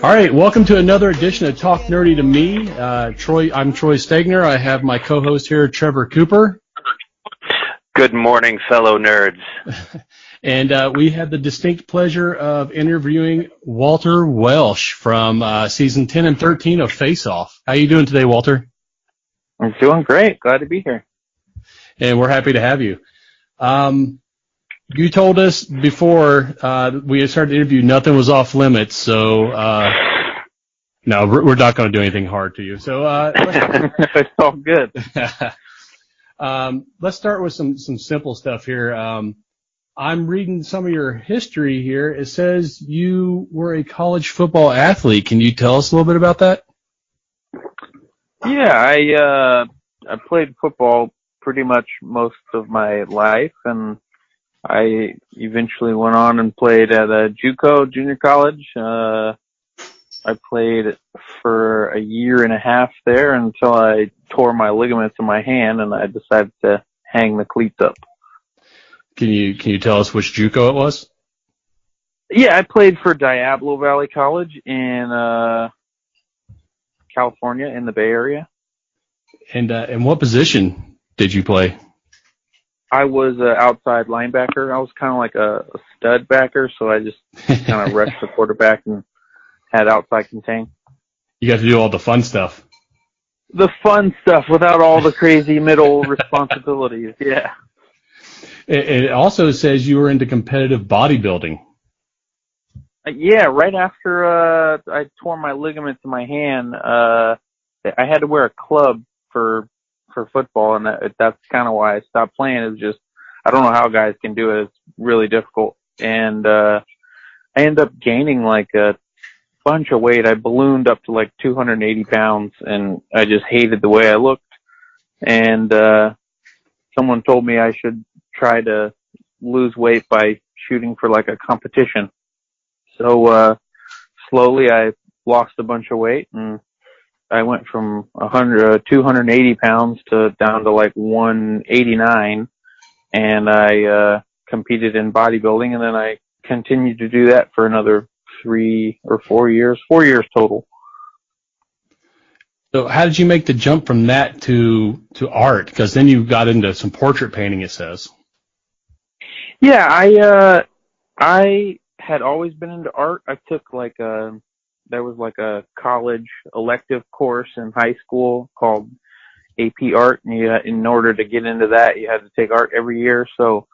All right, welcome to another edition of Talk Nerdy to Me. I'm Troy Stegner. I have my co-host here, Trevor Cooper. Good morning, fellow nerds. And we had the distinct pleasure of interviewing Walter Welsh from season 10 and 13 of Face Off. How you doing today, Walter? I'm doing great. Glad to be here. And we're happy to have you. You told us before we started the interview nothing was off limits, so no, we're not going to do anything hard to you. So it's all good. Let's start with some simple stuff here. I'm reading some of your history here. It says you were a college football athlete. Can you tell us a little bit about that? Yeah, I played football pretty much most of my life, and I eventually went on and played at a JUCO junior college. I played for a year and a half there until I tore my ligaments in my hand, and I decided to hang the cleats up. Can you tell us which JUCO it was? Yeah, I played for Diablo Valley College in California, in the Bay Area. And what position did you play? I was an outside linebacker. I was kind of like a stud backer, so I just kind of rushed the quarterback and had outside contain. You got to do all the fun stuff. The fun stuff without all the crazy middle responsibilities, yeah. It also says you were into competitive bodybuilding. Yeah, right after I tore my ligaments in my hand, I had to wear a club for football, and that's kind of why I stopped playing. It was just, I don't know how guys can do it. It's really difficult. And I ended up gaining like a bunch of weight. I ballooned up to like 280 pounds, and I just hated the way I looked. And someone told me I should try to lose weight by shooting for like a competition. So slowly I lost a bunch of weight, and I went from 280 pounds to down to like 189, and I competed in bodybuilding, and then I continued to do that for another 3 or 4 years, 4 years total. So how did you make the jump from that to art? Because then you got into some portrait painting, it says. Yeah, I had always been into art. I took there was like a college elective course in high school called AP Art, and in order to get into that, you had to take art every year. So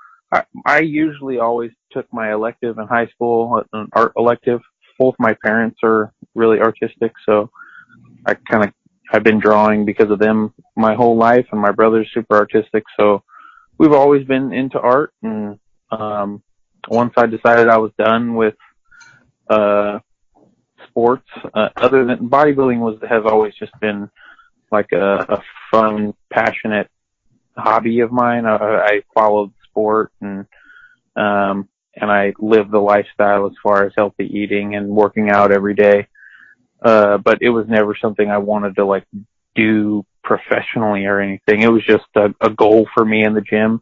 I usually always took my elective in high school, an art elective. Both my parents are really artistic, so I've been drawing because of them my whole life, and my brother's super artistic, so we've always been into art. And once I decided I was done with sports, other than bodybuilding has always just been like a fun, passionate hobby of mine. I followed sport, and I lived the lifestyle as far as healthy eating and working out every day. But it was never something I wanted to like do professionally or anything. It was just a goal for me in the gym.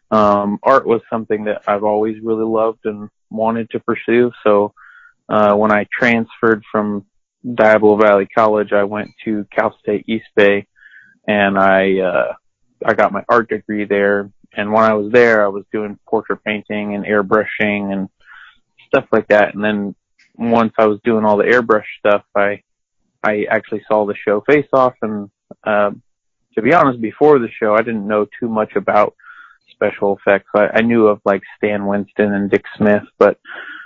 Art was something that I've always really loved and wanted to pursue. So when I transferred from Diablo Valley College, I went to Cal State East Bay, and I got my art degree there. And when I was there, I was doing portrait painting and airbrushing and stuff like that. And then once I was doing all the airbrush stuff, I actually saw the show Face Off. And to be honest, before the show, I didn't know too much about special effects. I knew of like Stan Winston and Dick Smith, but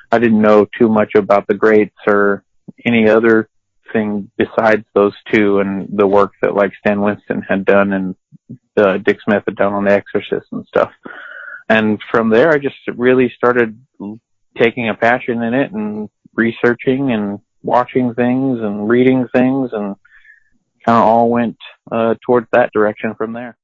I didn't know too much about the greats or any other thing besides those two and the work that like Stan Winston had done and Dick Smith had done on The Exorcist and stuff. And from there, I just really started taking a passion in it and researching and watching things and reading things, and kind of all went towards that direction from there.